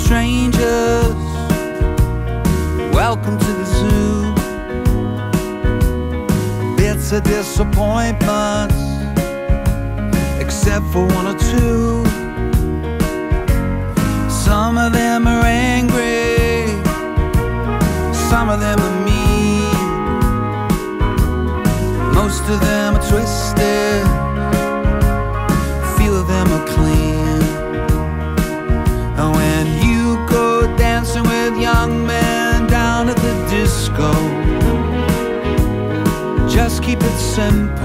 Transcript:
strangers, welcome to the zoo. Bits of disappointments, except for one or two. Some of them are angry, some of them are mean, most of them are twisted, few of them are clean. And when you go dancing with young men down at the disco, just keep it simple.